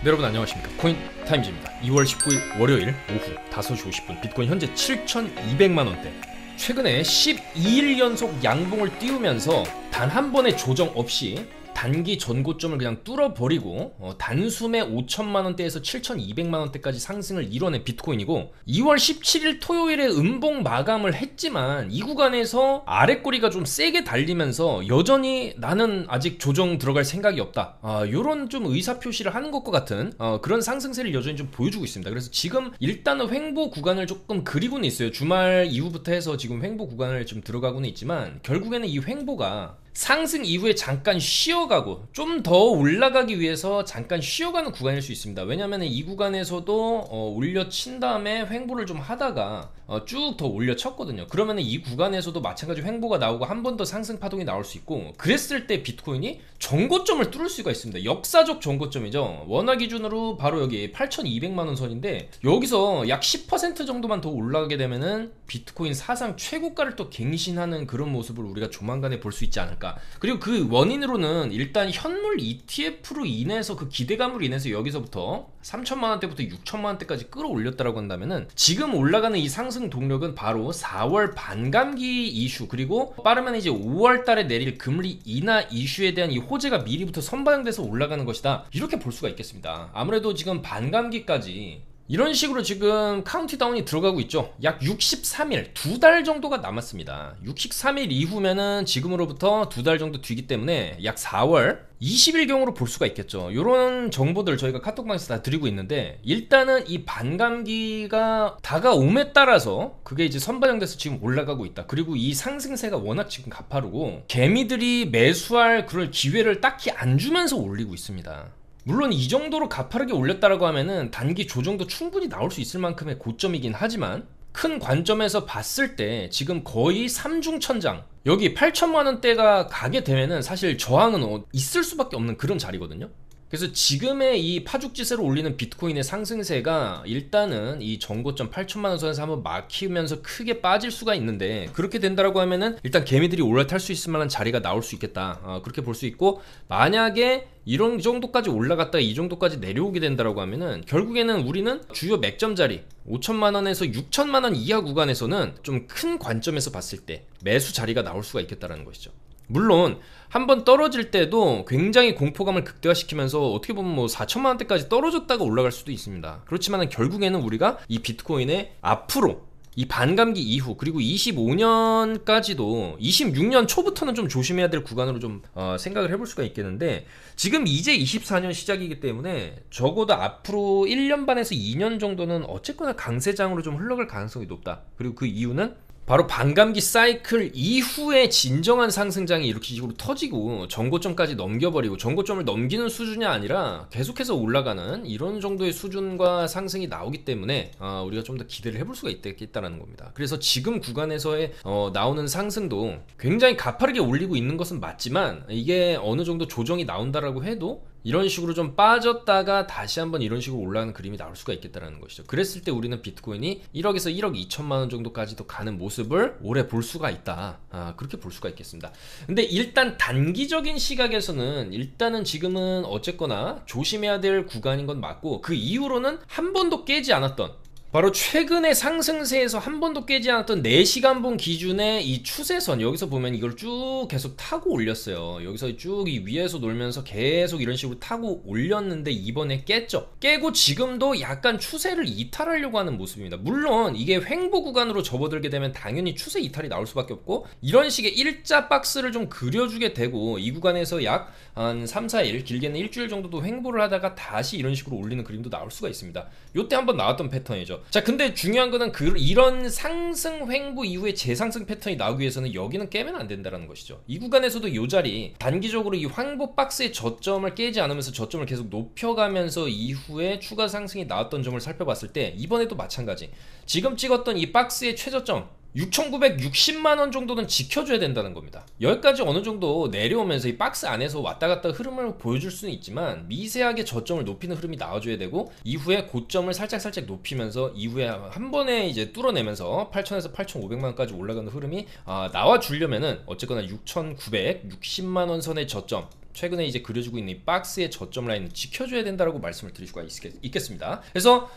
네, 여러분 안녕하십니까. 코인타임즈입니다. 2월 19일 월요일 오후 5시 50분 비트코인 현재 7,200만원대. 최근에 12일 연속 양봉을 띄우면서 단 한 번의 조정 없이 단기 전고점을 그냥 뚫어버리고 단숨에 5천만원대에서 7,200만원대까지 상승을 이뤄낸 비트코인이고, 2월 17일 토요일에 음봉 마감을 했지만 이 구간에서 아랫꼬리가 좀 세게 달리면서 여전히 나는 아직 조정 들어갈 생각이 없다, 요런 좀 의사표시를 하는 것과 같은 그런 상승세를 여전히 좀 보여주고 있습니다. 그래서 지금 일단은 횡보 구간을 조금 그리고는 있어요. 주말 이후부터 해서 지금 횡보 구간을 좀 들어가고는 있지만, 결국에는 이 횡보가 상승 이후에 잠깐 쉬어가고 좀 더 올라가기 위해서 잠깐 쉬어가는 구간일 수 있습니다. 왜냐면 이 구간에서도 올려친 다음에 횡보를 좀 하다가 쭉 더 올려쳤거든요. 그러면 이 구간에서도 마찬가지로 횡보가 나오고 한 번 더 상승 파동이 나올 수 있고, 그랬을 때 비트코인이 전고점을 뚫을 수가 있습니다. 역사적 전고점이죠. 원화 기준으로 바로 여기 8,200만원 선인데, 여기서 약 10% 정도만 더 올라가게 되면은 비트코인 사상 최고가를 또 갱신하는 그런 모습을 우리가 조만간에 볼 수 있지 않을까. 그리고 그 원인으로는 일단 현물 ETF로 인해서 그 기대감으로 인해서 여기서부터 3천만원대부터 6천만원대까지 끌어올렸다라고 한다면은, 지금 올라가는 이 상승 동력은 바로 4월 반감기 이슈, 그리고 빠르면 이제 5월 달에 내릴 금리 인하 이슈에 대한 이 호재가 미리부터 선반영돼서 올라가는 것이다, 이렇게 볼 수가 있겠습니다. 아무래도 지금 반감기까지 이런 식으로 지금 카운트다운이 들어가고 있죠. 약 63일, 2달 정도가 남았습니다. 63일 이후면은 지금으로부터 2달 정도 뒤기 때문에 약 4월 20일경으로 볼 수가 있겠죠. 이런 정보들 저희가 카톡방에서 다 드리고 있는데, 일단은 이 반감기가 다가옴에 따라서 그게 이제 선반영돼서 지금 올라가고 있다. 그리고 이 상승세가 워낙 지금 가파르고 개미들이 매수할 그럴 기회를 딱히 안 주면서 올리고 있습니다. 물론 이 정도로 가파르게 올렸다라고 하면은 단기 조정도 충분히 나올 수 있을 만큼의 고점이긴 하지만, 큰 관점에서 봤을 때 지금 거의 삼중천장, 여기 8천만원대가 가게 되면은 사실 저항은 있을 수밖에 없는 그런 자리거든요. 그래서 지금의 이 파죽지세로 올리는 비트코인의 상승세가 일단은 이 전고점 8천만원 선에서 한번 막히면서 크게 빠질 수가 있는데, 그렇게 된다라고 하면은 일단 개미들이 올라탈 수 있을 만한 자리가 나올 수 있겠다, 그렇게 볼 수 있고, 만약에 이런 정도까지 올라갔다가 이 정도까지 내려오게 된다라고 하면은 결국에는 우리는 주요 맥점 자리 5천만원에서 6천만원 이하 구간에서는 좀 큰 관점에서 봤을 때 매수 자리가 나올 수가 있겠다라는 것이죠. 물론 한번 떨어질 때도 굉장히 공포감을 극대화시키면서 어떻게 보면 뭐 4천만원대까지 떨어졌다가 올라갈 수도 있습니다. 그렇지만 결국에는 우리가 이 비트코인의 앞으로 이 반감기 이후, 그리고 25년까지도 26년 초부터는 좀 조심해야 될 구간으로 좀 생각을 해볼 수가 있겠는데, 지금 이제 24년 시작이기 때문에 적어도 앞으로 1년 반에서 2년 정도는 어쨌거나 강세장으로 좀 흘러갈 가능성이 높다. 그리고 그 이유는 바로 반감기 사이클 이후에 진정한 상승장이 이렇게 식으로 터지고 전고점까지 넘겨버리고, 전고점을 넘기는 수준이 아니라 계속해서 올라가는 이런 정도의 수준과 상승이 나오기 때문에 우리가 좀 더 기대를 해볼 수가 있겠다는 겁니다. 그래서 지금 구간에서의 나오는 상승도 굉장히 가파르게 올리고 있는 것은 맞지만, 이게 어느 정도 조정이 나온다라고 해도 이런 식으로 좀 빠졌다가 다시 한번 이런 식으로 올라가는 그림이 나올 수가 있겠다는 것이죠. 그랬을 때 우리는 비트코인이 1억에서 1억 2천만원 정도까지도 가는 모습을 올해 볼 수가 있다, 그렇게 볼 수가 있겠습니다. 근데 일단 단기적인 시각에서는 일단은 지금은 어쨌거나 조심해야 될 구간인 건 맞고, 그 이후로는 한 번도 깨지 않았던, 바로 최근의 상승세에서 한 번도 깨지 않았던 4시간봉 기준의 이 추세선, 여기서 보면 이걸 쭉 계속 타고 올렸어요. 여기서 쭉 이 위에서 놀면서 계속 이런 식으로 타고 올렸는데 이번에 깼죠. 깨고 지금도 약간 추세를 이탈하려고 하는 모습입니다. 물론 이게 횡보 구간으로 접어들게 되면 당연히 추세 이탈이 나올 수밖에 없고, 이런 식의 일자 박스를 좀 그려주게 되고, 이 구간에서 약 한 3, 4일, 길게는 일주일 정도도 횡보를 하다가 다시 이런 식으로 올리는 그림도 나올 수가 있습니다. 요때 한번 나왔던 패턴이죠. 자, 근데 중요한 거는 이런 상승 횡보 이후에 재상승 패턴이 나오기 위해서는 여기는 깨면 안 된다는 것이죠. 이 구간에서도 이 자리 단기적으로 이 횡보 박스의 저점을 깨지 않으면서 저점을 계속 높여가면서 이후에 추가 상승이 나왔던 점을 살펴봤을 때, 이번에도 마찬가지 지금 찍었던 이 박스의 최저점 6,960만원 정도는 지켜줘야 된다는 겁니다. 여기까지 어느 정도 내려오면서 이 박스 안에서 왔다 갔다 흐름을 보여줄 수는 있지만, 미세하게 저점을 높이는 흐름이 나와줘야 되고, 이후에 고점을 살짝 높이면서 이후에 한 번에 이제 뚫어내면서 8,000에서 8,500만원까지 올라가는 흐름이 나와주려면은 어쨌거나 6,960만원 선의 저점, 최근에 이제 그려주고 있는 이 박스의 저점 라인을 지켜줘야 된다라고 말씀을 드릴 수가 있겠습니다. 그래서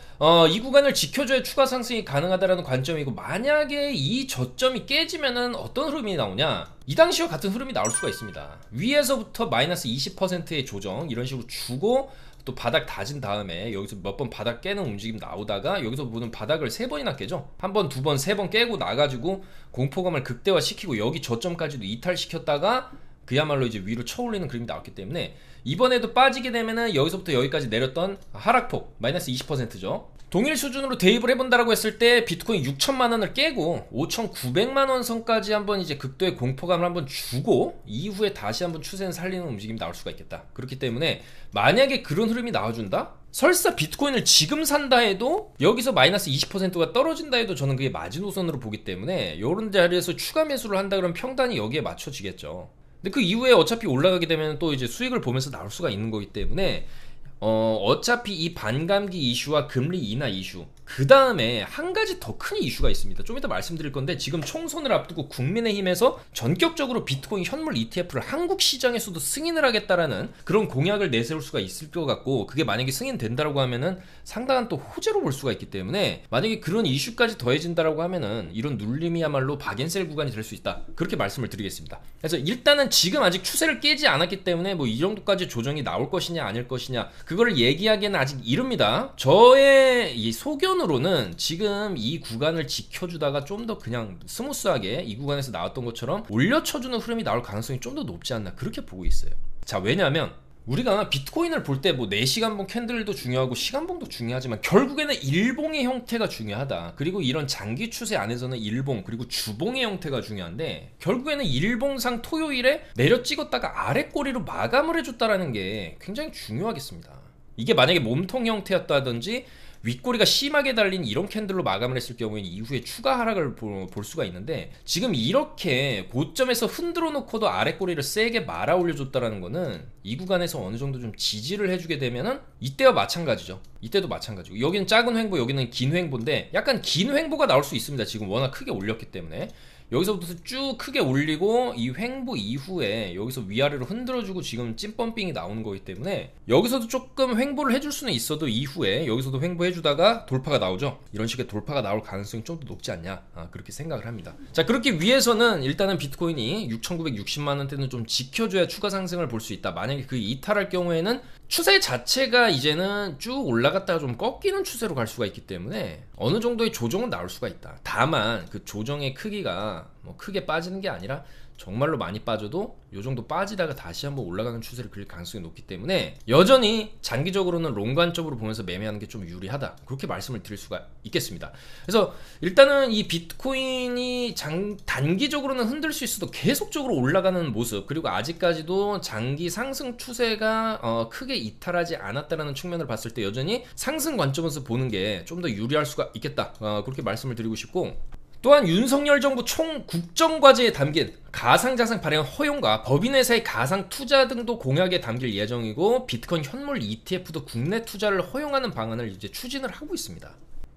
이 구간을 지켜줘야 추가 상승이 가능하다라는 관점이고, 만약에 이 저점이 깨지면은 어떤 흐름이 나오냐, 이 당시와 같은 흐름이 나올 수가 있습니다. 위에서부터 마이너스 20%의 조정 이런 식으로 주고 또 바닥 다진 다음에 여기서 몇 번 바닥 깨는 움직임 나오다가 여기서 보는 바닥을 3번이나 깨죠. 한 번, 두 번, 세 번 깨고 나가지고 공포감을 극대화시키고 여기 저점까지도 이탈시켰다가 그야말로 이제 위로 쳐올리는 그림이 나왔기 때문에 이번에도 빠지게 되면은 여기서부터 여기까지 내렸던 하락폭 마이너스 20%죠. 동일 수준으로 대입을 해본다라고 했을 때 비트코인 6천만 원을 깨고 5,900만 원 선까지 한번 이제 극도의 공포감을 한번 주고 이후에 다시 한번 추세는 살리는 움직임이 나올 수가 있겠다. 그렇기 때문에 만약에 그런 흐름이 나와준다? 설사 비트코인을 지금 산다 해도 여기서 마이너스 20%가 떨어진다 해도 저는 그게 마지노선으로 보기 때문에 이런 자리에서 추가 매수를 한다 그러면 평단이 여기에 맞춰지겠죠. 근데 그 이후에 어차피 올라가게 되면 또 이제 수익을 보면서 나올 수가 있는 거기 때문에 어차피 이 반감기 이슈와 금리 인하 이슈, 그 다음에 한 가지 더 큰 이슈가 있습니다. 좀 이따 말씀드릴 건데, 지금 총선을 앞두고 국민의힘에서 전격적으로 비트코인 현물 ETF를 한국 시장에서도 승인을 하겠다라는 그런 공약을 내세울 수가 있을 것 같고, 그게 만약에 승인된다라고 하면은 상당한 또 호재로 볼 수가 있기 때문에 만약에 그런 이슈까지 더해진다라고 하면은 이런 눌림이야말로 박앤셀 구간이 될 수 있다, 그렇게 말씀을 드리겠습니다. 그래서 일단은 지금 아직 추세를 깨지 않았기 때문에 뭐 이 정도까지 조정이 나올 것이냐 아닐 것이냐 그거를 얘기하기에는 아직 이릅니다. 저의 이 소견으로는 지금 이 구간을 지켜주다가 좀 더 그냥 스무스하게 이 구간에서 나왔던 것처럼 올려쳐주는 흐름이 나올 가능성이 좀 더 높지 않나, 그렇게 보고 있어요. 자, 왜냐하면 우리가 비트코인을 볼 때 뭐 4시간봉 캔들도 중요하고 시간봉도 중요하지만 결국에는 일봉의 형태가 중요하다. 그리고 이런 장기 추세 안에서는 일봉 그리고 주봉의 형태가 중요한데, 결국에는 일봉상 토요일에 내려 찍었다가 아래 꼬리로 마감을 해줬다라는 게 굉장히 중요하겠습니다. 이게 만약에 몸통 형태였다든지 윗꼬리가 심하게 달린 이런 캔들로 마감을 했을 경우에는 이후에 추가 하락을 볼 수가 있는데, 지금 이렇게 고점에서 흔들어 놓고도 아랫꼬리를 세게 말아 올려줬다라는 거는 이 구간에서 어느 정도 좀 지지를 해주게 되면은 이때와 마찬가지죠. 이때도 마찬가지고, 여기는 작은 횡보, 여기는 긴 횡보인데 약간 긴 횡보가 나올 수 있습니다. 지금 워낙 크게 올렸기 때문에. 여기서부터 쭉 크게 올리고 이 횡보 이후에 여기서 위아래로 흔들어주고 지금 찐펌핑이 나오는 거기 때문에 여기서도 조금 횡보를 해줄 수는 있어도 이후에 여기서도 횡보해주다가 돌파가 나오죠. 이런 식의 돌파가 나올 가능성이 좀 더 높지 않냐, 그렇게 생각을 합니다. 자, 그렇기 위해서는 일단은 비트코인이 6,960만원대는 좀 지켜줘야 추가 상승을 볼 수 있다. 만약에 그 이탈할 경우에는 추세 자체가 이제는 쭉 올라갔다가 좀 꺾이는 추세로 갈 수가 있기 때문에 어느 정도의 조정은 나올 수가 있다. 다만 그 조정의 크기가 뭐 크게 빠지는 게 아니라 정말로 많이 빠져도 이 정도 빠지다가 다시 한번 올라가는 추세를 그릴 가능성이 높기 때문에 여전히 장기적으로는 롱 관점으로 보면서 매매하는 게 좀 유리하다, 그렇게 말씀을 드릴 수가 있겠습니다. 그래서 일단은 이 비트코인이 단기적으로는 흔들 수 있어도 계속적으로 올라가는 모습, 그리고 아직까지도 장기 상승 추세가 크게 이탈하지 않았다는 측면을 봤을 때 여전히 상승 관점에서 보는 게 좀 더 유리할 수가 있겠다, 그렇게 말씀을 드리고 싶고, 또한 윤석열 정부 총 국정과제에 담긴 가상자산 발행 허용과 법인회사의 가상 투자 등도 공약에 담길 예정이고, 비트코인 현물 ETF도 국내 투자를 허용하는 방안을 이제 추진을 하고 있습니다.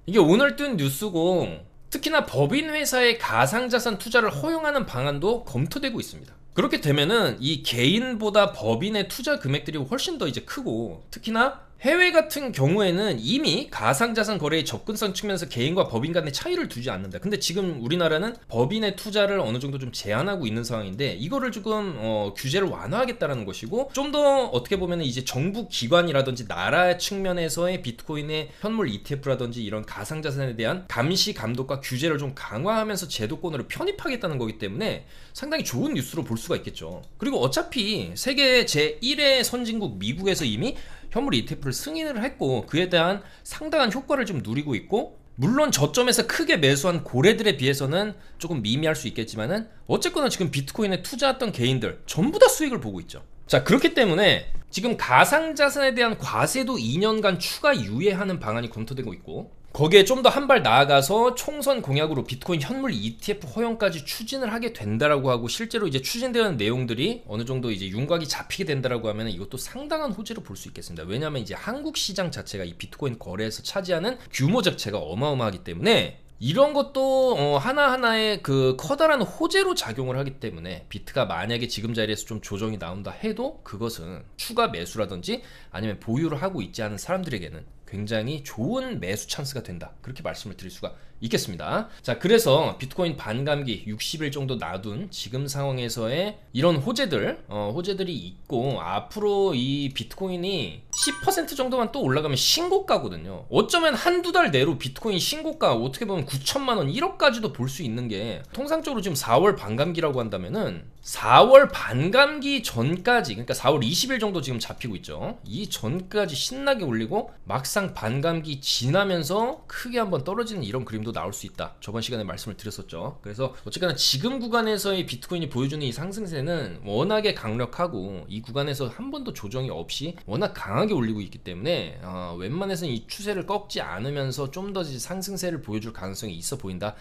이게 오늘 뜬 뉴스고, 특히나 법인회사의 가상자산 투자를 허용하는 방안도 검토되고 있습니다. 그렇게 되면은 이 개인보다 법인의 투자 금액들이 훨씬 더 이제 크고, 특히나 해외 같은 경우에는 이미 가상자산 거래의 접근성 측면에서 개인과 법인 간의 차이를 두지 않는다. 근데 지금 우리나라는 법인의 투자를 어느 정도 좀 제한하고 있는 상황인데, 이거를 조금 규제를 완화하겠다는 것이고, 좀 더 어떻게 보면 이제 정부 기관이라든지 나라 측면에서의 비트코인의 현물 ETF라든지 이런 가상자산에 대한 감시 감독과 규제를 좀 강화하면서 제도권으로 편입하겠다는 거기 때문에 상당히 좋은 뉴스로 볼 수가 있겠죠. 그리고 어차피 세계 제1의 선진국 미국에서 이미 현물 ETF를 승인을 했고, 그에 대한 상당한 효과를 좀 누리고 있고, 물론 저점에서 크게 매수한 고래들에 비해서는 조금 미미할 수 있겠지만은 어쨌거나 지금 비트코인에 투자했던 개인들 전부 다 수익을 보고 있죠. 자, 그렇기 때문에 지금 가상자산에 대한 과세도 2년간 추가 유예하는 방안이 검토되고 있고, 거기에 좀 더 한 발 나아가서 총선 공약으로 비트코인 현물 ETF 허용까지 추진을 하게 된다라고 하고, 실제로 이제 추진되는 내용들이 어느 정도 이제 윤곽이 잡히게 된다라고 하면 이것도 상당한 호재로 볼 수 있겠습니다. 왜냐하면 이제 한국 시장 자체가 이 비트코인 거래에서 차지하는 규모 자체가 어마어마하기 때문에 이런 것도 하나하나의 그 커다란 호재로 작용을 하기 때문에 비트가 만약에 지금 자리에서 좀 조정이 나온다 해도 그것은 추가 매수라든지 아니면 보유를 하고 있지 않은 사람들에게는 굉장히 좋은 매수 찬스가 된다, 그렇게 말씀을 드릴 수가 있겠습니다. 자, 그래서 비트코인 반감기 60일 정도 놔둔 지금 상황에서의 이런 호재들이 있고, 앞으로 이 비트코인이 10% 정도만 또 올라가면 신고가거든요. 어쩌면 한두 달 내로 비트코인 신고가 어떻게 보면 9천만원 1억까지도 볼 수 있는 게, 통상적으로 지금 4월 반감기라고 한다면은 4월 반감기 전까지, 그러니까 4월 20일 정도 지금 잡히고 있죠. 이 전까지 신나게 올리고 막상 반감기 지나면서 크게 한번 떨어지는 이런 그림도 나올 수 있다, 저번 시간에 말씀을 드렸었죠. 그래서 어쨌거나 지금 구간에서의 비트코인이 보여주는 이 상승세는 워낙에 강력하고, 이 구간에서 한 번도 조정이 없이 워낙 강하게 올리고 있기 때문에 웬만해서는 이 추세를 꺾지 않으면서 좀 더 상승세를 보여줄 가능성이 있어 보인다,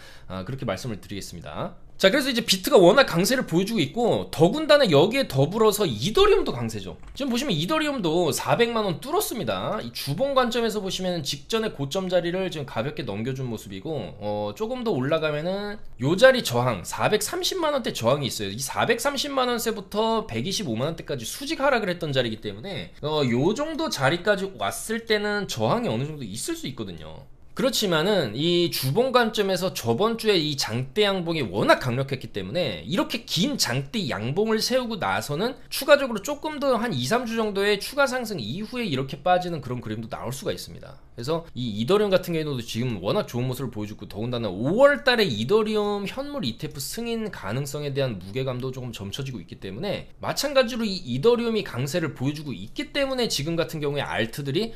그렇게 말씀을 드리겠습니다. 자, 그래서 이제 비트가 워낙 강세를 보여주고 있고, 더군다나 여기에 더불어서 이더리움도 강세죠. 지금 보시면 이더리움도 400만원 뚫었습니다. 이 주봉 관점에서 보시면 직전의 고점 자리를 지금 가볍게 넘겨준 모습이고, 조금 더 올라가면은 요 자리 저항 430만원대 저항이 있어요. 이 430만원대부터 125만원대까지 수직 하락을 했던 자리이기 때문에 요 정도 자리까지 왔을 때는 저항이 어느 정도 있을 수 있거든요. 그렇지만은 이 주봉 관점에서 저번 주에 이 장대 양봉이 워낙 강력했기 때문에 이렇게 긴 장대 양봉을 세우고 나서는 추가적으로 조금 더 한 2-3주 정도의 추가 상승 이후에 이렇게 빠지는 그런 그림도 나올 수가 있습니다. 그래서 이 이더리움 같은 경우도 지금 워낙 좋은 모습을 보여주고, 더군다나 5월 달에 이더리움 현물 ETF 승인 가능성에 대한 무게감도 조금 점쳐지고 있기 때문에, 마찬가지로 이 이더리움이 강세를 보여주고 있기 때문에 지금 같은 경우에 알트들이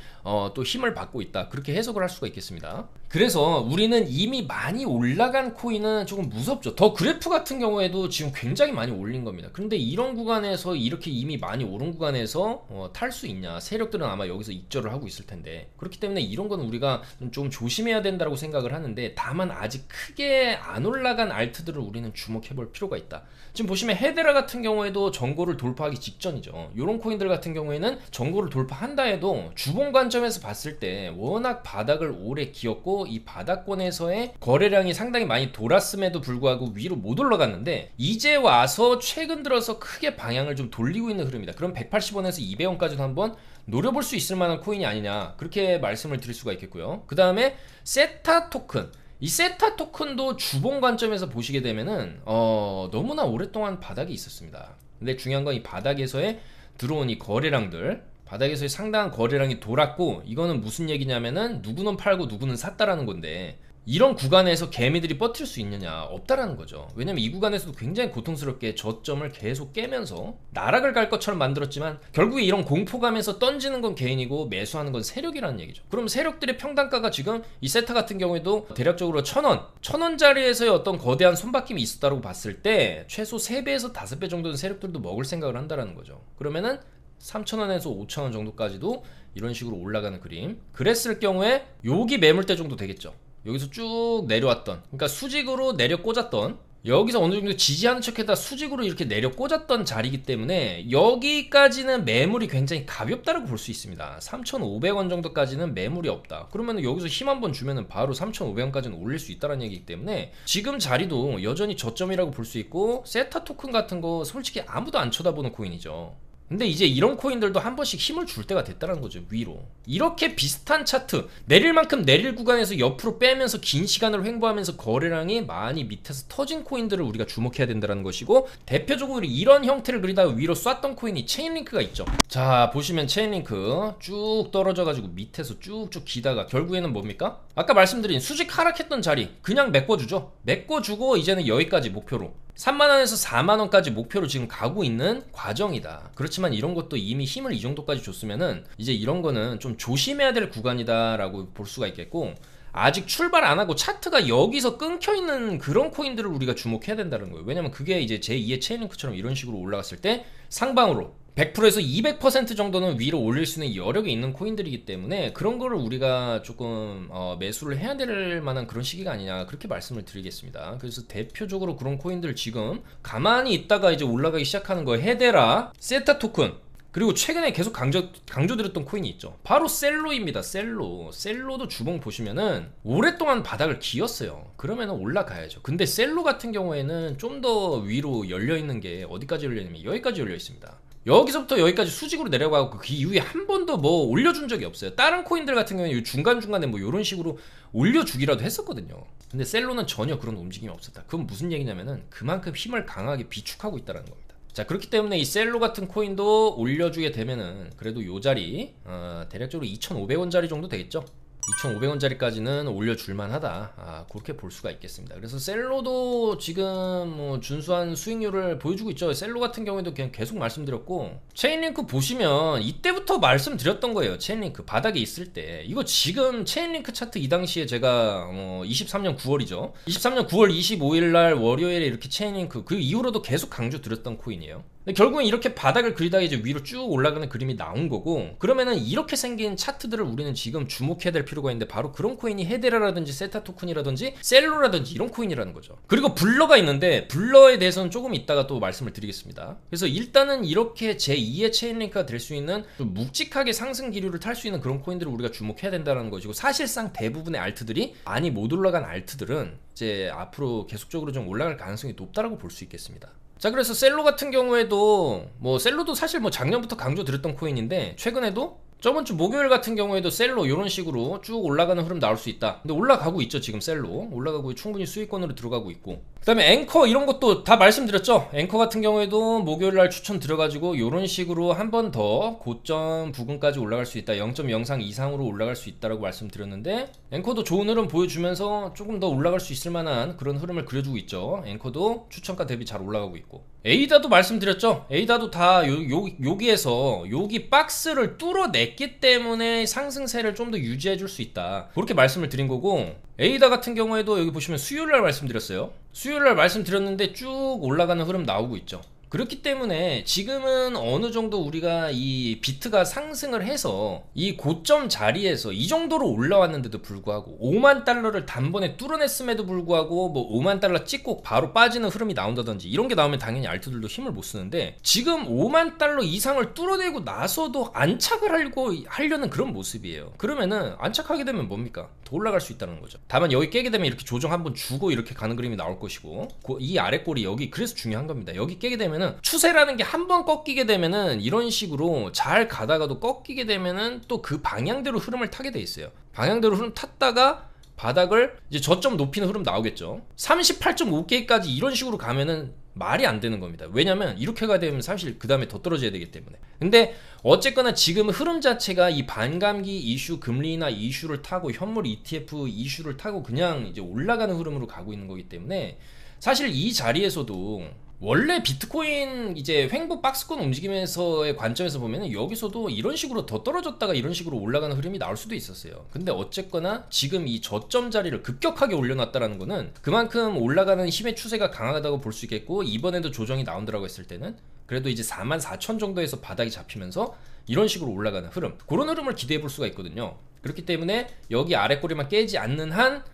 또 힘을 받고 있다, 그렇게 해석을 할 수가 있겠습니다. 그래서 우리는 이미 많이 올라간 코인은 조금 무섭죠. 더 그래프 같은 경우에도 지금 굉장히 많이 올린 겁니다. 그런데 이런 구간에서, 이렇게 이미 많이 오른 구간에서 탈 수 있냐? 세력들은 아마 여기서 익절을 하고 있을 텐데, 그렇기 때문에 이런 건 우리가 좀 조심해야 된다고 생각을 하는데, 다만 아직 크게 안 올라간 알트들을 우리는 주목해 볼 필요가 있다. 지금 보시면 헤데라 같은 경우에도 전고를 돌파하기 직전이죠. 이런 코인들 같은 경우에는 전고를 돌파한다 해도 주봉 관점에서 봤을 때 워낙 바닥을 오래 기었고, 이 바닥권에서의 거래량이 상당히 많이 돌았음에도 불구하고 위로 못 올라갔는데, 이제 와서 최근 들어서 크게 방향을 좀 돌리고 있는 흐름이다. 그럼 180원에서 200원까지도 한번 노려볼 수 있을 만한 코인이 아니냐, 그렇게 말씀을 드릴 수가 있겠고요. 그 다음에 세타 토큰, 이 세타 토큰도 주봉 관점에서 보시게 되면은 너무나 오랫동안 바닥에 있었습니다. 근데 중요한 건 이 바닥에서의 들어온 이 거래량들, 바닥에서의 상당한 거래량이 돌았고, 이거는 무슨 얘기냐면은 누구는 팔고 누구는 샀다라는 건데, 이런 구간에서 개미들이 버틸 수 있느냐? 없다라는 거죠. 왜냐면 이 구간에서도 굉장히 고통스럽게 저점을 계속 깨면서 나락을 갈 것처럼 만들었지만, 결국에 이런 공포감에서 던지는 건 개인이고 매수하는 건 세력이라는 얘기죠. 그럼 세력들의 평단가가 지금 이 세타 같은 경우에도 대략적으로 1,000원짜리에서의 어떤 거대한 손바뀜이 있었다고 봤을 때 최소 3배에서 5배 정도는 세력들도 먹을 생각을 한다라는 거죠. 그러면은 3,000원에서 5,000원 정도까지도 이런 식으로 올라가는 그림, 그랬을 경우에 여기 매물대 정도 되겠죠. 여기서 쭉 내려왔던, 그러니까 수직으로 내려 꽂았던, 여기서 어느 정도 지지하는 척에다 수직으로 이렇게 내려 꽂았던 자리이기 때문에 여기까지는 매물이 굉장히 가볍다고 볼 수 있습니다. 3,500원 정도까지는 매물이 없다. 그러면 여기서 힘 한번 주면은 바로 3,500원까지는 올릴 수 있다는 얘기이기 때문에 지금 자리도 여전히 저점이라고 볼 수 있고, 세타 토큰 같은 거 솔직히 아무도 안 쳐다보는 코인이죠. 근데 이제 이런 코인들도 한 번씩 힘을 줄 때가 됐다는 거죠. 위로 이렇게 비슷한 차트, 내릴 만큼 내릴 구간에서 옆으로 빼면서 긴 시간을 횡보하면서 거래량이 많이 밑에서 터진 코인들을 우리가 주목해야 된다는 것이고, 대표적으로 이런 형태를 그리다가 위로 쐈던 코인이 체인링크가 있죠. 자, 보시면 체인링크 쭉 떨어져 가지고 밑에서 쭉쭉 기다가 결국에는 뭡니까? 아까 말씀드린 수직 하락했던 자리 그냥 메꿔주죠. 메꿔주고 이제는 여기까지 목표로 3만원에서 4만원까지 목표로 지금 가고 있는 과정이다. 그렇지만 이런 것도 이미 힘을 이 정도까지 줬으면은 이제 이런 거는 좀 조심해야 될 구간이다 라고 볼 수가 있겠고, 아직 출발 안 하고 차트가 여기서 끊겨 있는 그런 코인들을 우리가 주목해야 된다는 거예요. 왜냐면 그게 이제 제2의 체인링크처럼 이런 식으로 올라갔을 때 상방으로 100%에서 200% 정도는 위로 올릴 수 있는 여력이 있는 코인들이기 때문에 그런 거를 우리가 조금 매수를 해야 될 만한 그런 시기가 아니냐, 그렇게 말씀을 드리겠습니다. 그래서 대표적으로 그런 코인들 지금 가만히 있다가 이제 올라가기 시작하는 거, 헤데라, 세타 토큰, 그리고 최근에 계속 강조드렸던 코인이 있죠. 바로 셀로입니다. 셀로도 주봉 보시면은 오랫동안 바닥을 기었어요. 그러면은 올라가야죠. 근데 셀로 같은 경우에는 좀 더 위로 열려있는 게 어디까지 열려있냐면 여기까지 열려있습니다. 여기서부터 여기까지 수직으로 내려가고 그 이후에 한 번도 뭐 올려준 적이 없어요. 다른 코인들 같은 경우에는 중간중간에 뭐 이런 식으로 올려주기라도 했었거든요. 근데 셀로는 전혀 그런 움직임이 없었다. 그건 무슨 얘기냐면은 그만큼 힘을 강하게 비축하고 있다는 겁니다. 자, 그렇기 때문에 이 셀로 같은 코인도 올려주게 되면은 그래도 요 자리 대략적으로 2,500원짜리 정도 되겠죠. 2,500원짜리까지는 올려줄만 하다, 그렇게 볼 수가 있겠습니다. 그래서 셀로도 지금 뭐 준수한 수익률을 보여주고 있죠. 셀로 같은 경우에도 그냥 계속 말씀드렸고, 체인링크 보시면 이때부터 말씀드렸던 거예요. 체인링크 바닥에 있을 때 이거 지금 체인링크 차트 이 당시에 제가 23년 9월이죠 23년 9월 25일날 월요일에 이렇게 체인링크 그 이후로도 계속 강조드렸던 코인이에요. 근데 결국엔 이렇게 바닥을 그리다가 이제 위로 쭉 올라가는 그림이 나온 거고, 그러면은 이렇게 생긴 차트들을 우리는 지금 주목해야 될 필요가 있는데 바로 그런 코인이 헤데라라든지 세타 토큰이라든지 셀로라든지 이런 코인이라는 거죠. 그리고 블러가 있는데 블러에 대해서는 조금 이따가 또 말씀을 드리겠습니다. 그래서 일단은 이렇게 제2의 체인링크가 될 수 있는 좀 묵직하게 상승 기류를 탈 수 있는 그런 코인들을 우리가 주목해야 된다는 것이고, 사실상 대부분의 알트들이 많이 못 올라간 알트들은 이제 앞으로 계속적으로 좀 올라갈 가능성이 높다라고 볼 수 있겠습니다. 자, 그래서 셀로 같은 경우에도 셀로도 사실 작년부터 강조드렸던 코인인데, 최근에도 저번 주 목요일 같은 경우에도 셀로 이런 식으로 쭉 올라가는 흐름 나올 수 있다. 근데 올라가고 있죠. 지금 셀로 올라가고 충분히 수익권으로 들어가고 있고, 그 다음에 앵커 이런 것도 다 말씀드렸죠. 앵커 같은 경우에도 목요일날 추천 들어가지고 이런 식으로 한 번 더 고점 부근까지 올라갈 수 있다, 0.03 이상으로 올라갈 수 있다라고 말씀드렸는데, 앵커도 좋은 흐름 보여주면서 조금 더 올라갈 수 있을 만한 그런 흐름을 그려주고 있죠. 앵커도 추천가 대비 잘 올라가고 있고, 에이다도 말씀드렸죠. 에이다도 다 여기에서 여기 박스를 뚫어냈기 때문에 상승세를 좀 더 유지해 줄 수 있다, 그렇게 말씀을 드린 거고, 에이다 같은 경우에도 여기 보시면 수요일날 말씀드렸어요. 수요일날 말씀드렸는데 쭉 올라가는 흐름 나오고 있죠. 그렇기 때문에 지금은 어느 정도 우리가 이 비트가 상승을 해서 이 고점 자리에서 이 정도로 올라왔는데도 불구하고 5만 달러를 단번에 뚫어냈음에도 불구하고 5만 달러 찍고 바로 빠지는 흐름이 나온다든지 이런 게 나오면 당연히 알트들도 힘을 못 쓰는데, 지금 5만 달러 이상을 뚫어내고 나서도 안착을 하려는 그런 모습이에요. 그러면은 안착하게 되면 뭡니까? 더 올라갈 수 있다는 거죠. 다만 여기 깨게 되면 이렇게 조정 한번 주고 이렇게 가는 그림이 나올 것이고, 이 아래 꼬리 여기 그래서 중요한 겁니다. 여기 깨게 되면 추세라는 게 한 번 꺾이게 되면은 이런 식으로 잘 가다가도 꺾이게 되면은 또 그 방향대로 흐름을 타게 돼 있어요. 방향대로 흐름 탔다가 바닥을 이제 저점 높이는 흐름 나오겠죠. 38.5K까지 이런 식으로 가면은 말이 안 되는 겁니다. 왜냐면 이렇게 가야 되면 사실 그 다음에 더 떨어져야 되기 때문에. 근데 어쨌거나 지금 흐름 자체가 이 반감기 이슈, 금리나 이슈를 타고 현물 ETF 이슈를 타고 그냥 이제 올라가는 흐름으로 가고 있는 거기 때문에, 사실 이 자리에서도 원래 비트코인 이제 횡보 박스권 움직임에서의 관점에서 보면은 여기서도 이런 식으로 더 떨어졌다가 이런 식으로 올라가는 흐름이 나올 수도 있었어요. 근데 어쨌거나 지금 이 저점 자리를 급격하게 올려놨다라는 거는 그만큼 올라가는 힘의 추세가 강하다고 볼 수 있겠고, 이번에도 조정이 나온다라고 했을 때는 그래도 이제 44,000 정도에서 바닥이 잡히면서 이런 식으로 올라가는 흐름, 그런 흐름을 기대해 볼 수가 있거든요. 그렇기 때문에 여기 아래 꼬리만 깨지 않는 한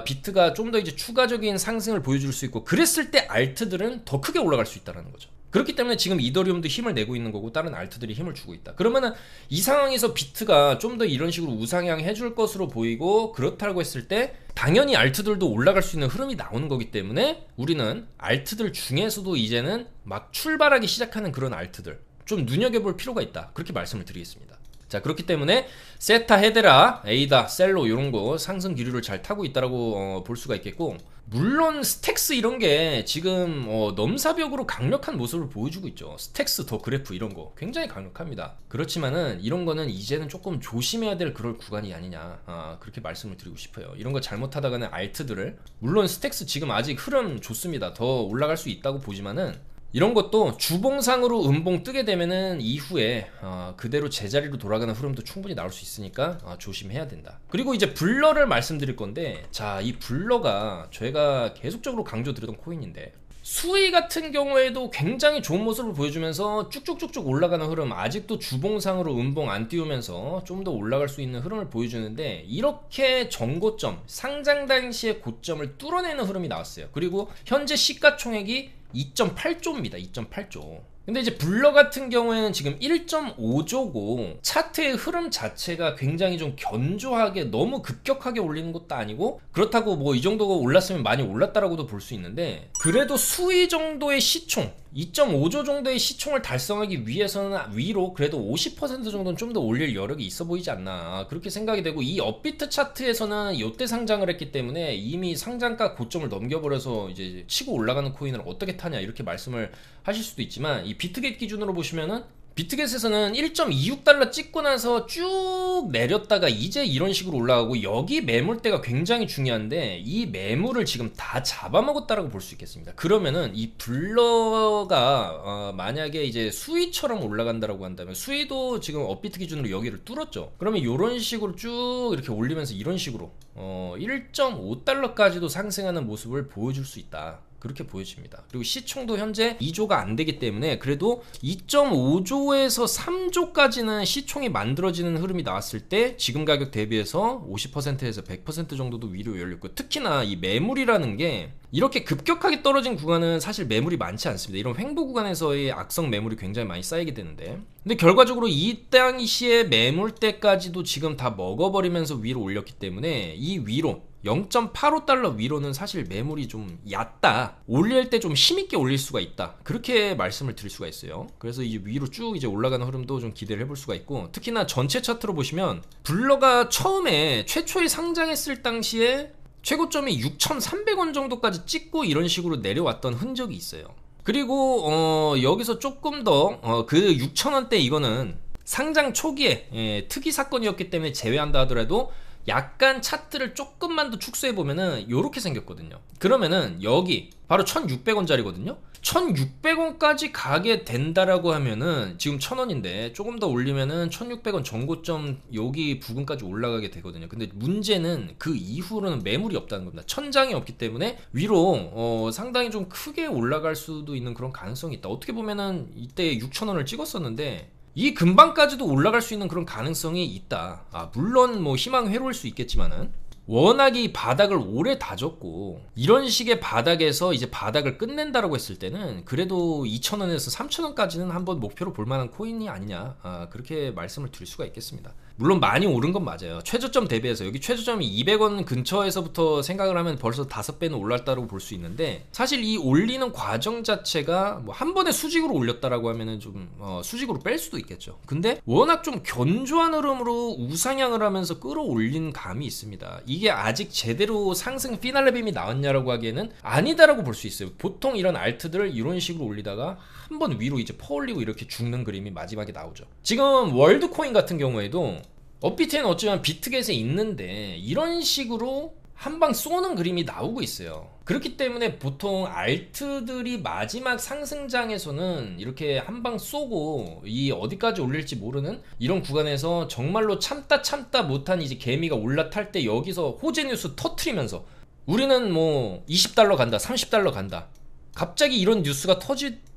비트가 좀 더 이제 추가적인 상승을 보여줄 수 있고, 그랬을 때 알트들은 더 크게 올라갈 수 있다는 거죠. 그렇기 때문에 지금 이더리움도 힘을 내고 있는 거고 다른 알트들이 힘을 주고 있다. 그러면은 이 상황에서 비트가 좀 더 이런 식으로 우상향 해줄 것으로 보이고, 그렇다고 했을 때 당연히 알트들도 올라갈 수 있는 흐름이 나오는 거기 때문에 우리는 알트들 중에서도 이제는 막 출발하기 시작하는 그런 알트들 좀 눈여겨볼 필요가 있다, 그렇게 말씀을 드리겠습니다. 자, 그렇기 때문에 세타, 헤데라, 에이다, 셀로 이런 거 상승 기류를 잘 타고 있다라고 볼 수가 있겠고, 물론 스택스 이런 게 지금 넘사벽으로 강력한 모습을 보여주고 있죠. 스택스 더 그래프 이런 거 굉장히 강력합니다. 그렇지만은 이런 거는 이제는 조금 조심해야 될 그럴 구간이 아니냐, 그렇게 말씀을 드리고 싶어요. 이런 거 잘못하다가는 알트들을, 물론 스택스 지금 아직 흐름 좋습니다. 더 올라갈 수 있다고 보지만은 이런 것도 주봉상으로 음봉 뜨게 되면은 이후에 그대로 제자리로 돌아가는 흐름도 충분히 나올 수 있으니까 조심해야 된다. 그리고 이제 블러를 말씀드릴 건데, 자, 이 블러가 저희가 계속적으로 강조드렸던 코인인데, 수위 같은 경우에도 굉장히 좋은 모습을 보여주면서 쭉쭉쭉쭉 올라가는 흐름, 아직도 주봉상으로 음봉 안 띄우면서 좀 더 올라갈 수 있는 흐름을 보여주는데, 이렇게 전고점, 상장 당시의 고점을 뚫어내는 흐름이 나왔어요. 그리고 현재 시가총액이 2.8조입니다. 2.8조. 근데 이제 블러 같은 경우에는 지금 1.5조고 차트의 흐름 자체가 굉장히 좀 견조하게 너무 급격하게 올리는 것도 아니고, 그렇다고 뭐 이 정도가 올랐으면 많이 올랐다라고도 볼 수 있는데, 그래도 수위 정도의 시총 2.5조 정도의 시총을 달성하기 위해서는 위로 그래도 50% 정도는 좀 더 올릴 여력이 있어 보이지 않나, 그렇게 생각이 되고, 이 업비트 차트에서는 이때 상장을 했기 때문에 이미 상장가 고점을 넘겨버려서 이제 치고 올라가는 코인을 어떻게 타냐 이렇게 말씀을 하실 수도 있지만, 이 비트겟 기준으로 보시면은 비트겟에서는 1.26달러 찍고 나서 쭉 내렸다가 이제 이런 식으로 올라가고, 여기 매물대가 굉장히 중요한데 이 매물을 지금 다 잡아먹었다라고 볼 수 있겠습니다. 그러면은 이 블러가 만약에 이제 수위처럼 올라간다라고 한다면, 수위도 지금 업비트 기준으로 여기를 뚫었죠. 그러면 이런 식으로 쭉 이렇게 올리면서 이런 식으로 1.5달러까지도 상승하는 모습을 보여줄 수 있다, 그렇게 보여집니다. 그리고 시총도 현재 2조가 안 되기 때문에 그래도 2.5조에서 3조까지는 시총이 만들어지는 흐름이 나왔을 때 지금 가격 대비해서 50%에서 100% 정도도 위로 열렸고, 특히나 이 매물이라는 게 이렇게 급격하게 떨어진 구간은 사실 매물이 많지 않습니다. 이런 횡보 구간에서의 악성 매물이 굉장히 많이 쌓이게 되는데, 근데 결과적으로 이 당시의 매물대까지도 지금 다 먹어버리면서 위로 올렸기 때문에 이 위로 0.85달러 위로는 사실 매물이 좀 얕다, 올릴 때 좀 힘있게 올릴 수가 있다, 그렇게 말씀을 드릴 수가 있어요. 그래서 이제 위로 쭉 이제 올라가는 흐름도 좀 기대를 해볼 수가 있고, 특히나 전체 차트로 보시면 블러가 처음에 최초에 상장했을 당시에 최고점이 6,300원 정도까지 찍고 이런 식으로 내려왔던 흔적이 있어요. 그리고 여기서 조금 더 그 6,000원대 이거는 상장 초기에 특이 사건이었기 때문에 제외한다 하더라도 약간 차트를 조금만 더 축소해보면은 요렇게 생겼거든요. 그러면은 여기 바로 1,600원짜리거든요 1,600원까지 가게 된다라고 하면은 지금 1,000원인데 조금 더 올리면은 1,600원 전고점 여기 부근까지 올라가게 되거든요. 근데 문제는 그 이후로는 매물이 없다는 겁니다. 천장이 없기 때문에 위로 상당히 좀 크게 올라갈 수도 있는 그런 가능성이 있다. 어떻게 보면은 이때 6,000원을 찍었었는데 이 근방까지도 올라갈 수 있는 그런 가능성이 있다. 물론 뭐 희망 회로일 수 있겠지만은, 워낙 이 바닥을 오래 다졌고 이런 식의 바닥에서 이제 바닥을 끝낸다라고 했을 때는 그래도 2,000원에서 3,000원까지는 한번 목표로 볼 만한 코인이 아니냐, 그렇게 말씀을 드릴 수가 있겠습니다. 물론 많이 오른 건 맞아요. 최저점 대비해서 여기 최저점이 200원 근처에서부터 생각을 하면 벌써 5배는 올랐다고 볼 수 있는데, 사실 이 올리는 과정 자체가 뭐 한 번에 수직으로 올렸다라고 하면은 좀 수직으로 뺄 수도 있겠죠. 근데 워낙 좀 견조한 흐름으로 우상향을 하면서 끌어올린 감이 있습니다. 이게 아직 제대로 상승 피날레 빔이 나왔냐라고 하기에는 아니다라고 볼 수 있어요. 보통 이런 알트들을 이런 식으로 올리다가 한 번 위로 이제 퍼올리고 이렇게 죽는 그림이 마지막에 나오죠. 지금 월드코인 같은 경우에도 업비트에는 어쩌면 비트겟에 있는데 이런 식으로 한 방 쏘는 그림이 나오고 있어요. 그렇기 때문에 보통 알트들이 마지막 상승장에서는 이렇게 한 방 쏘고 이 어디까지 올릴지 모르는 이런 구간에서 정말로 참다 못한 이제 개미가 올라탈 때 여기서 호재 뉴스 터트리면서 우리는 뭐 20달러 간다, 30달러 간다, 갑자기 이런 뉴스가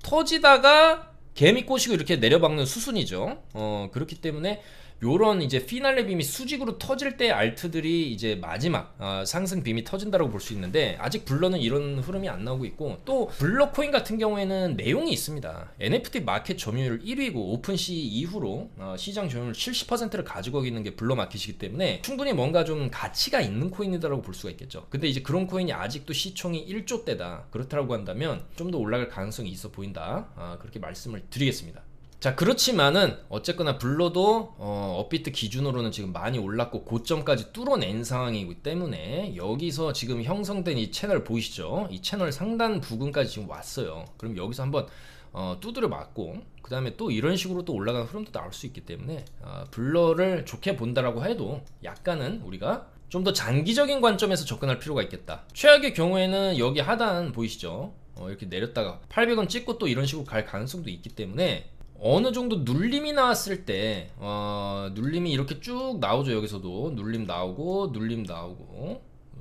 터지다가 개미 꼬시고 이렇게 내려박는 수순이죠. 그렇기 때문에 요런 이제 피날레 빔이 수직으로 터질 때 알트들이 이제 마지막 상승 빔이 터진다고 볼 수 있는데, 아직 블러는 이런 흐름이 안 나오고 있고, 또 블러 코인 같은 경우에는 내용이 있습니다. NFT 마켓 점유율 1위고 오픈시 이후로 시장 점유율 70%를 가지고 있는 게 블러 마켓이기 때문에 충분히 뭔가 좀 가치가 있는 코인이다라고 볼 수가 있겠죠. 근데 이제 그런 코인이 아직도 시총이 1조대다, 그렇다고 한다면 좀 더 올라갈 가능성이 있어 보인다, 그렇게 말씀을 드리겠습니다. 자, 그렇지만은 어쨌거나 블러도 업비트 기준으로는 지금 많이 올랐고 고점까지 뚫어낸 상황이기 때문에 여기서 지금 형성된 이 채널 보이시죠? 이 채널 상단 부근까지 지금 왔어요. 그럼 여기서 한번 두드려 맞고 그 다음에 또 이런 식으로 또 올라가는 흐름도 나올 수 있기 때문에 블러를 좋게 본다라고 해도 약간은 우리가 좀 더 장기적인 관점에서 접근할 필요가 있겠다. 최악의 경우에는 여기 하단 보이시죠? 이렇게 내렸다가 800원 찍고 또 이런 식으로 갈 가능성도 있기 때문에 어느 정도 눌림이 나왔을 때 눌림이 이렇게 쭉 나오죠. 여기서도 눌림 나오고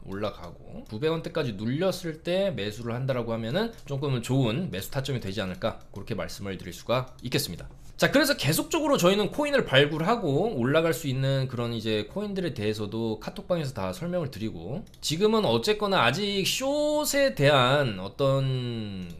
올라가고 900원대까지 눌렸을 때 매수를 한다라고 하면은 조금은 좋은 매수 타점이 되지 않을까, 그렇게 말씀을 드릴 수가 있겠습니다. 자, 그래서 계속적으로 저희는 코인을 발굴하고 올라갈 수 있는 그런 이제 코인들에 대해서도 카톡방에서 다 설명을 드리고, 지금은 어쨌거나 아직 숏에 대한 어떤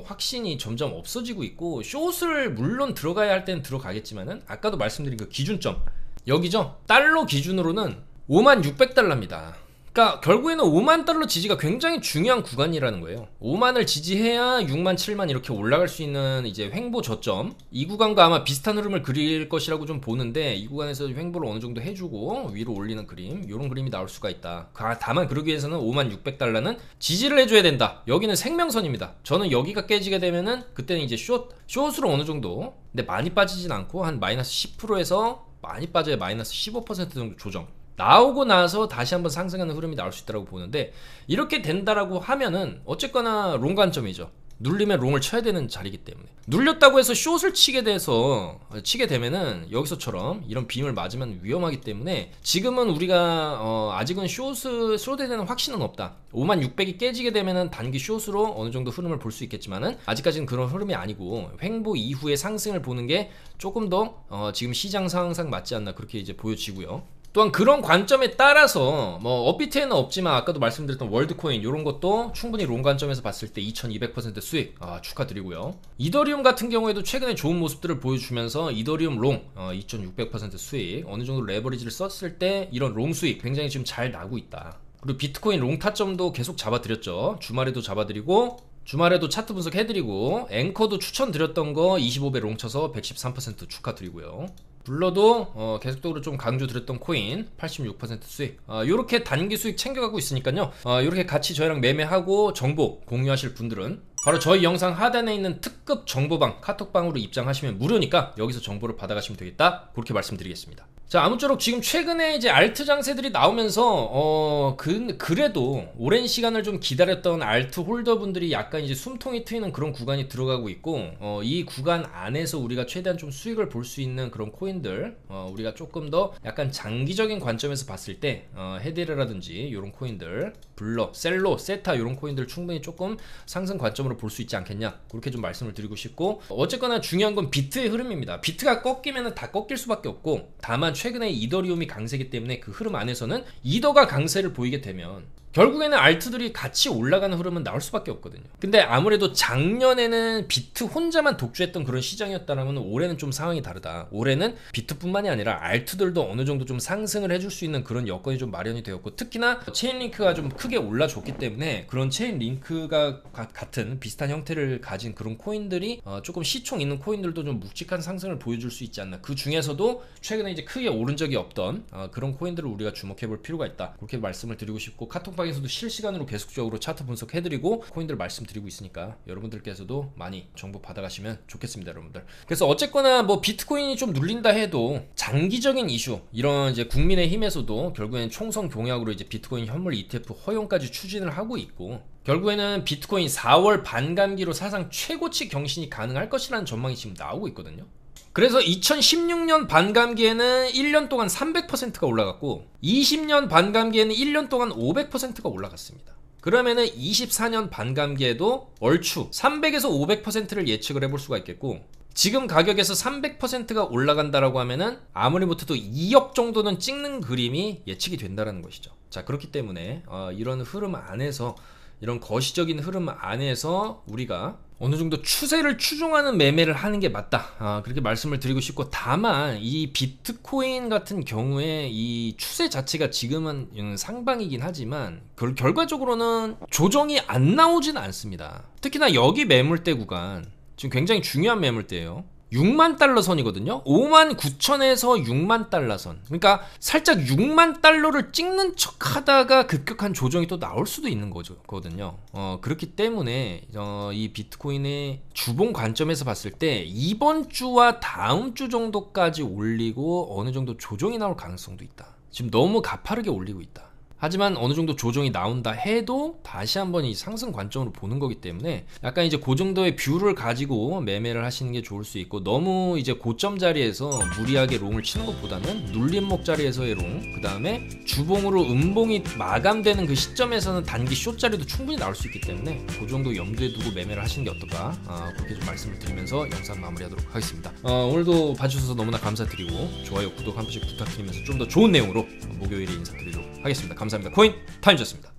확신이 점점 없어지고 있고, 숏을 물론 들어가야 할 때는 들어가겠지만은 아까도 말씀드린 그 기준점 여기죠. 달러 기준으로는 56,000달러입니다. 그러니까 결국에는 5만 달러 지지가 굉장히 중요한 구간이라는 거예요. 5만을 지지해야 6만, 7만 이렇게 올라갈 수 있는 이제 횡보 저점, 이 구간과 아마 비슷한 흐름을 그릴 것이라고 좀 보는데, 이 구간에서 횡보를 어느 정도 해주고 위로 올리는 그림, 이런 그림이 나올 수가 있다. 다만 그러기 위해서는 56,000달러는 지지를 해줘야 된다. 여기는 생명선입니다. 저는 여기가 깨지게 되면은 그때는 이제 숏으로 어느 정도, 근데 많이 빠지진 않고 한 마이너스 10%에서 많이 빠져야 마이너스 15% 정도 조정 나오고 나서 다시 한번 상승하는 흐름이 나올 수 있다고 보는데, 이렇게 된다라고 하면은 어쨌거나 롱 관점이죠. 눌리면 롱을 쳐야 되는 자리이기 때문에, 눌렸다고 해서 숏을 치게 되면은 여기서처럼 이런 빔을 맞으면 위험하기 때문에, 지금은 우리가 아직은 숏에 대한 확신은 없다. 56,000이 깨지게 되면은 단기 숏으로 어느 정도 흐름을 볼 수 있겠지만은 아직까지는 그런 흐름이 아니고, 횡보 이후의 상승을 보는 게 조금 더 지금 시장 상황상 맞지 않나, 그렇게 이제 보여지고요. 또한 그런 관점에 따라서 업비트에는 없지만 아까도 말씀드렸던 월드코인 이런 것도 충분히 롱 관점에서 봤을 때 2200% 수익 축하드리고요. 이더리움 같은 경우에도 최근에 좋은 모습들을 보여주면서 이더리움 롱 2600% 수익, 어느 정도 레버리지를 썼을 때 이런 롱 수익 굉장히 지금 잘 나고 있다. 그리고 비트코인 롱 타점도 계속 잡아드렸죠. 주말에도 잡아드리고, 주말에도 차트 분석해드리고, 앵커도 추천드렸던 거 25배 롱 쳐서 113% 축하드리고요. 블러도 계속적으로 좀 강조드렸던 코인 86% 수익, 요렇게 단기 수익 챙겨가고 있으니까요. 요렇게 같이 저희랑 매매하고 정보 공유하실 분들은 바로 저희 영상 하단에 있는 특급 정보방 카톡방으로 입장하시면 무료니까 여기서 정보를 받아가시면 되겠다, 그렇게 말씀드리겠습니다. 자, 아무쪼록 지금 최근에 이제 알트 장세들이 나오면서 그래도 오랜 시간을 좀 기다렸던 알트 홀더분들이 약간 이제 숨통이 트이는 그런 구간이 들어가고 있고, 이 구간 안에서 우리가 최대한 좀 수익을 볼 수 있는 그런 코인들, 우리가 조금 더 약간 장기적인 관점에서 봤을 때 헤데르라든지 이런 코인들, 블러, 셀로, 세타 이런 코인들 충분히 조금 상승 관점으로 볼 수 있지 않겠냐, 그렇게 좀 말씀을 드리고 싶고, 어쨌거나 중요한 건 비트의 흐름입니다. 비트가 꺾이면 다 꺾일 수밖에 없고, 다만 최근에 이더리움이 강세기 때문에 그 흐름 안에서는 이더가 강세를 보이게 되면 결국에는 알트들이 같이 올라가는 흐름은 나올 수밖에 없거든요. 근데 아무래도 작년에는 비트 혼자만 독주했던 그런 시장이었다면 올해는 좀 상황이 다르다. 올해는 비트뿐만이 아니라 알트들도 어느 정도 좀 상승을 해줄 수 있는 그런 여건이 좀 마련이 되었고, 특히나 체인링크가 좀 크게 올라줬기 때문에 그런 체인링크가 같은 비슷한 형태를 가진 그런 코인들이 조금 시총 있는 코인들도 좀 묵직한 상승을 보여줄 수 있지 않나. 그 중에서도 최근에 이제 크게 오른 적이 없던 그런 코인들을 우리가 주목해 볼 필요가 있다, 그렇게 말씀을 드리고 싶고, 카톡방에서도 실시간으로 계속적으로 차트 분석해드리고 코인들 말씀드리고 있으니까 여러분들께서도 많이 정보 받아가시면 좋겠습니다, 여러분들. 그래서 어쨌거나 비트코인이 좀 눌린다 해도 장기적인 이슈, 이런 이제 국민의힘에서도 결국엔 총선 공약으로 이제 비트코인 현물 ETF 허용까지 추진을 하고 있고, 결국에는 비트코인 4월 반감기로 사상 최고치 경신이 가능할 것이라는 전망이 지금 나오고 있거든요. 그래서 2016년 반감기에는 1년 동안 300%가 올라갔고, 20년 반감기에는 1년 동안 500%가 올라갔습니다. 그러면은 24년 반감기에도 얼추 300에서 500%를 예측을 해볼 수가 있겠고, 지금 가격에서 300%가 올라간다라고 하면은 아무리 못해도 2억 정도는 찍는 그림이 예측이 된다라는 것이죠. 자, 그렇기 때문에 이런 흐름 안에서, 이런 거시적인 흐름 안에서 우리가 어느 정도 추세를 추종하는 매매를 하는 게 맞다, 그렇게 말씀을 드리고 싶고, 다만 이 비트코인 같은 경우에 이 추세 자체가 지금은 상방이긴 하지만 결과적으로는 조정이 안 나오진 않습니다. 특히나 여기 매물대 구간 지금 굉장히 중요한 매물대예요. 6만 달러 선이거든요. 5만 9천에서 6만 달러 선. 그러니까 살짝 6만 달러를 찍는 척 하다가 급격한 조정이 또 나올 수도 있는 거거든요. 그렇기 때문에 이 비트코인의 주봉 관점에서 봤을 때 이번 주와 다음 주 정도까지 올리고 어느 정도 조정이 나올 가능성도 있다. 지금 너무 가파르게 올리고 있다. 하지만 어느 정도 조정이 나온다 해도 다시 한번 이 상승 관점으로 보는 거기 때문에 약간 이제 그 정도의 뷰를 가지고 매매를 하시는 게 좋을 수 있고, 너무 이제 고점 자리에서 무리하게 롱을 치는 것보다는 눌림목 자리에서의 롱, 그 다음에 주봉으로 음봉이 마감되는 그 시점에서는 단기 숏 자리도 충분히 나올 수 있기 때문에 그 정도 염두에 두고 매매를 하시는 게 어떨까, 그렇게 좀 말씀을 드리면서 영상 마무리하도록 하겠습니다. 오늘도 봐주셔서 너무나 감사드리고 좋아요 구독 한 번씩 부탁드리면서 좀 더 좋은 내용으로 목요일에 인사드리도록 하겠습니다. 감사합니다. 코인 타임즈였습니다.